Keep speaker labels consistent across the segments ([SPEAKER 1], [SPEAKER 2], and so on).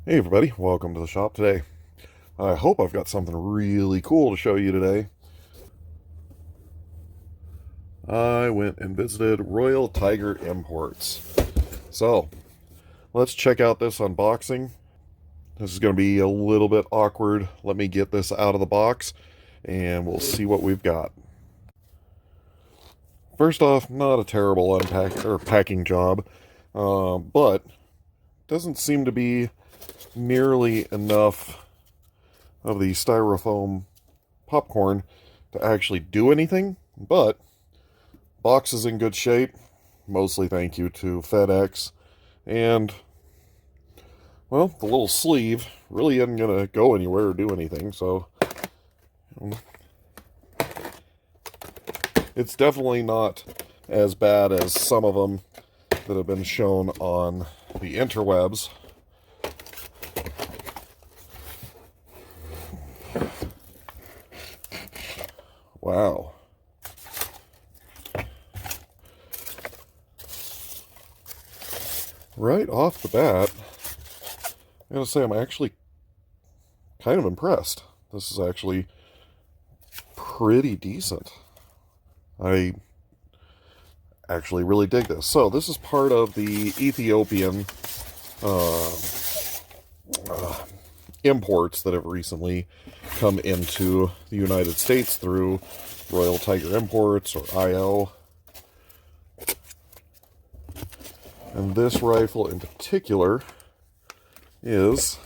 [SPEAKER 1] Hey everybody, welcome to the shop today. I hope I've got something really cool to show you today. I went and visited Royal Tiger Imports. So, let's check out this unboxing. This is going to be a little bit awkward. Let me get this out of the box and we'll see what we've got. First off, not a terrible unpacking or packing job, but doesn't seem to be nearly enough of the styrofoam popcorn to actually do anything, but box is in good shape, mostly thank you to FedEx, and, well, the little sleeve really isn't going to go anywhere or do anything, so it's definitely not as bad as some of them that have been shown on the interwebs. Wow. Right off the bat, I gotta say I'm actually kind of impressed. This is actually pretty decent. I actually really dig this. So this is part of the Ethiopian uh, imports that have recently come into the United States through Royal Tiger Imports or IO. And this rifle in particular is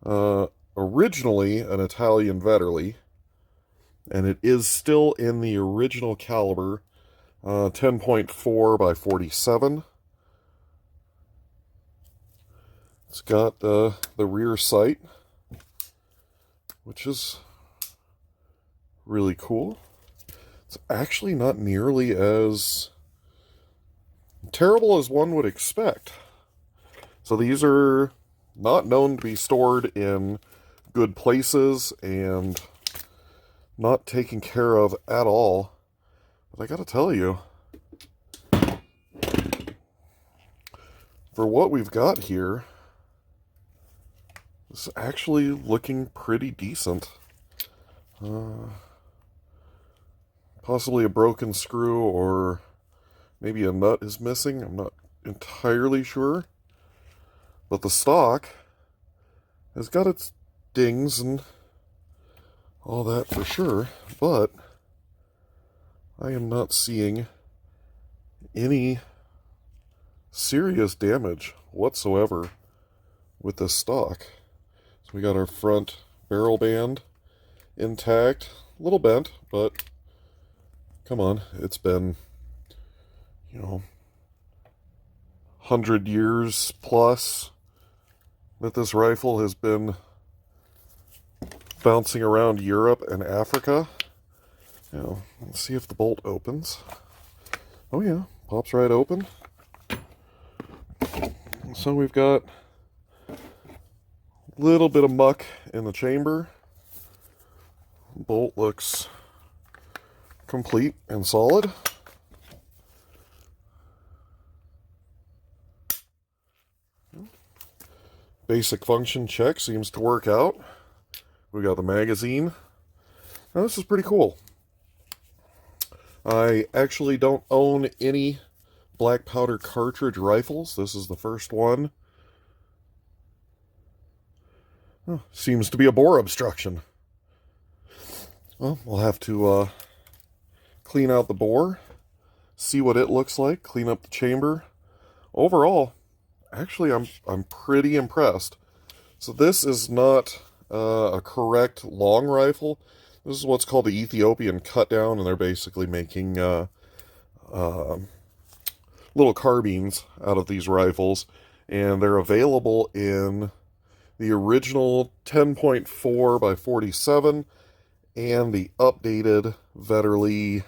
[SPEAKER 1] originally an Italian Vetterli, and it is still in the original caliber, 10.4 by 47. It's got the rear sight, which is really cool. It's actually not nearly as terrible as one would expect. So these are not known to be stored in good places and not taken care of at all. But I gotta tell you, for what we've got here, it's actually looking pretty decent. Possibly a broken screw or maybe a nut is missing. I'm not entirely sure. But the stock has got its dings and all that for sure. But I am not seeing any serious damage whatsoever with this stock. So we got our front barrel band intact, a little bent, but come on, it's been, 100 years plus that this rifle has been bouncing around Europe and Africa. Let's see if the bolt opens. Oh yeah, pops right open. So we've got a little bit of muck in the chamber. Bolt looks complete and solid. Basic function check seems to work out. We got the magazine. Now this is pretty cool. I actually don't own any black powder cartridge rifles. This is the first one. Oh, seems to be a bore obstruction. Well, we'll have to clean out the bore, see what it looks like, clean up the chamber. Overall, actually, I'm pretty impressed. So this is not a correct long rifle. This is what's called the Ethiopian cut down, and they're basically making little carbines out of these rifles, and they're available in the original 10.4 by 47 and the updated Vetterli,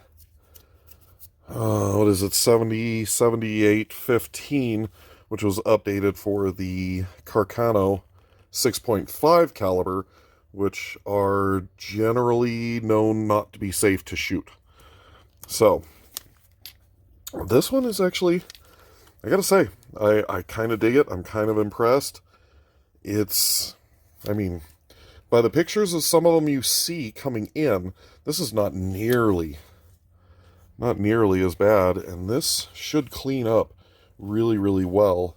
[SPEAKER 1] what is it, 7815, which was updated for the Carcano 6.5 caliber, which are generally known not to be safe to shoot. So, this one is actually I gotta say, I kind of dig it. I'm kind of impressed. It's, I mean, by the pictures of some of them you see coming in, this is not nearly as bad, and this should clean up really, really well.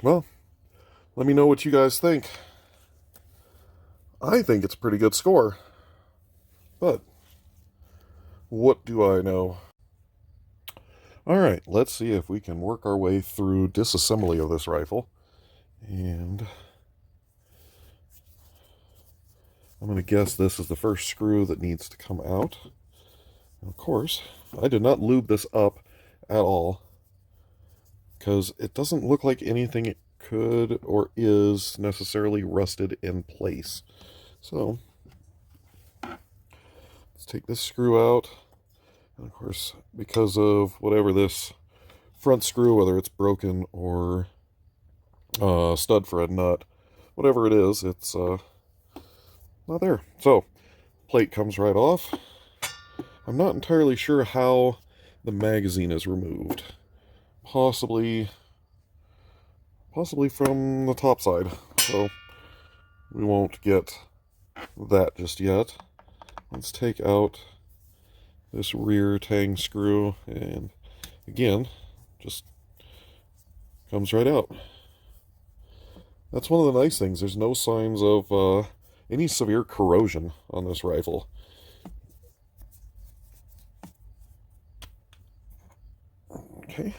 [SPEAKER 1] Well, let me know what you guys think. I think it's a pretty good score, but what do I know? Alright, let's see if we can work our way through disassembly of this rifle. And I'm going to guess this is the first screw that needs to come out. And of course, I did not lube this up at all, because it doesn't look like anything could or is necessarily rusted in place. So, let's take this screw out. And of course, because of whatever this front screw, whether it's broken or stud for a nut, whatever it is, it's not there. So, plate comes right off. I'm not entirely sure how the magazine is removed. Possibly from the top side. So, we won't get that just yet. Let's take out this rear tang screw, and again, just comes right out. That's one of the nice things. There's no signs of any severe corrosion on this rifle. Okay.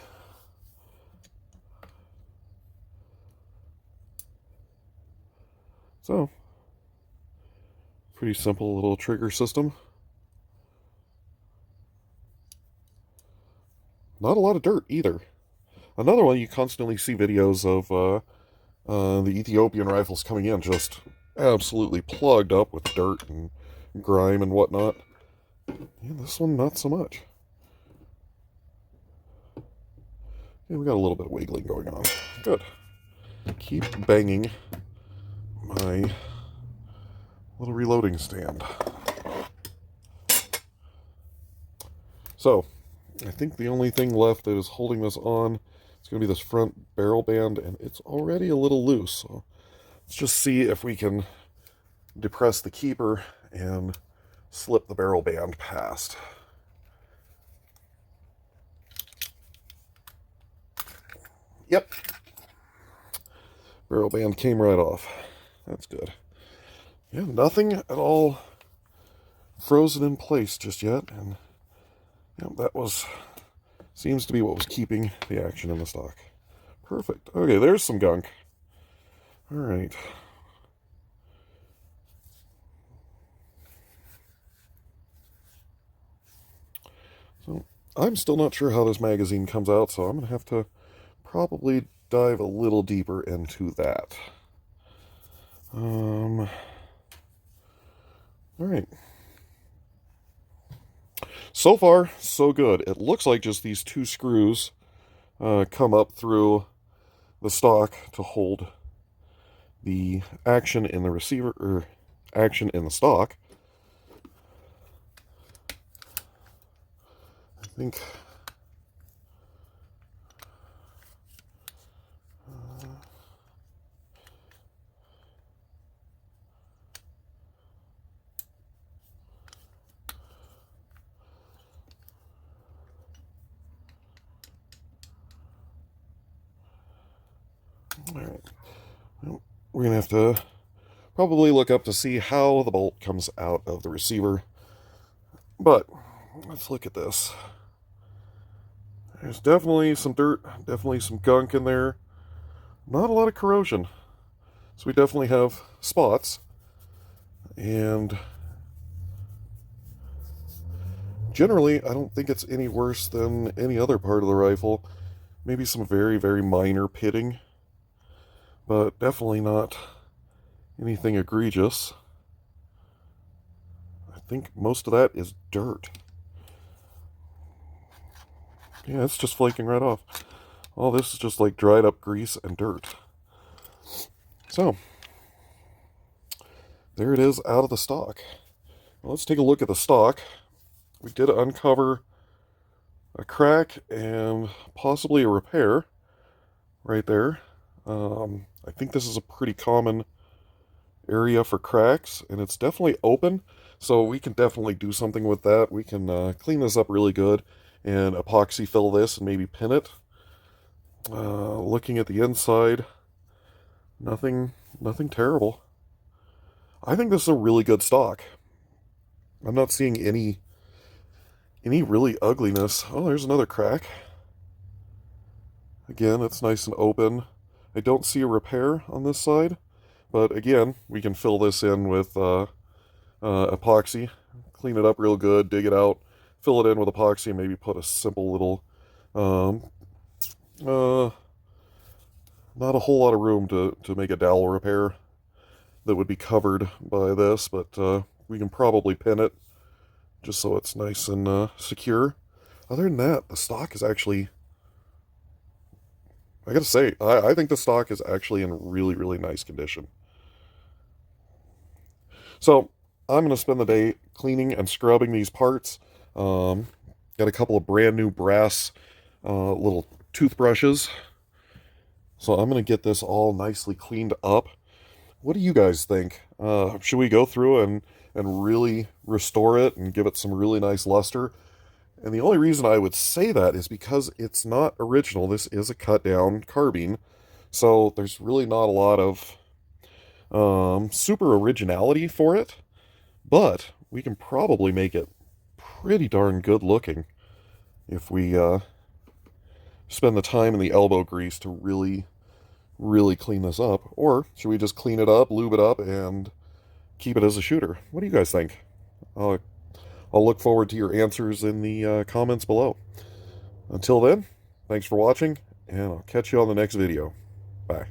[SPEAKER 1] So, pretty simple little trigger system. Not a lot of dirt either. Another one, you constantly see videos of the Ethiopian rifles coming in just absolutely plugged up with dirt and grime and whatnot. And this one, not so much. Yeah, we got a little bit of wiggling going on. Good. Keep banging my little reloading stand. So, I think the only thing left that is holding this on is going to be this front barrel band, and it's already a little loose. So, let's just see if we can depress the keeper and slip the barrel band past. Yep. Barrel band came right off. That's good. Yeah, nothing at all frozen in place just yet, and yeah, that seems to be what was keeping the action in the stock. Perfect. Okay, there's some gunk. All right. So, I'm still not sure how this magazine comes out, so I'm going to have to probably dive a little deeper into that. All right. So far, so good. It looks like just these two screws come up through the stock to hold the action in the receiver, or action in the stock. I think all right. Well, we're gonna have to probably look up to see how the bolt comes out of the receiver. But let's look at this. There's definitely some dirt, definitely some gunk in there. Not a lot of corrosion. So we definitely have spots. And generally, I don't think it's any worse than any other part of the rifle. Maybe some very, very minor pitting, but definitely not anything egregious. I think most of that is dirt. Yeah, it's just flaking right off. All this is just like dried up grease and dirt. So, there it is out of the stock. Well, let's take a look at the stock. We did uncover a crack and possibly a repair right there. I think this is a pretty common area for cracks, and it's definitely open, so we can definitely do something with that. We can clean this up really good and epoxy fill this and maybe pin it. Looking at the inside, nothing terrible. I think this is a really good stock. I'm not seeing any really ugliness. Oh, there's another crack. Again, it's nice and open. I don't see a repair on this side, but again, we can fill this in with epoxy, clean it up real good, dig it out, fill it in with epoxy, and maybe put a simple little, um, not a whole lot of room to make a dowel repair that would be covered by this, but we can probably pin it just so it's nice and secure. Other than that, the stock is actually, I gotta say, I think the stock is actually in really, really nice condition. So I'm gonna spend the day cleaning and scrubbing these parts. Got a couple of brand new brass little toothbrushes. So I'm gonna get this all nicely cleaned up. What do you guys think? Should we go through and really restore it and give it some really nice luster? And the only reason I would say that is because it's not original. This is a cut down carbine. So there's really not a lot of super originality for it. But we can probably make it pretty darn good looking if we spend the time and the elbow grease to really clean this up. Or should we just clean it up, lube it up, and keep it as a shooter? What do you guys think? I'll look forward to your answers in the comments below. Until then, thanks for watching, and I'll catch you on the next video. Bye.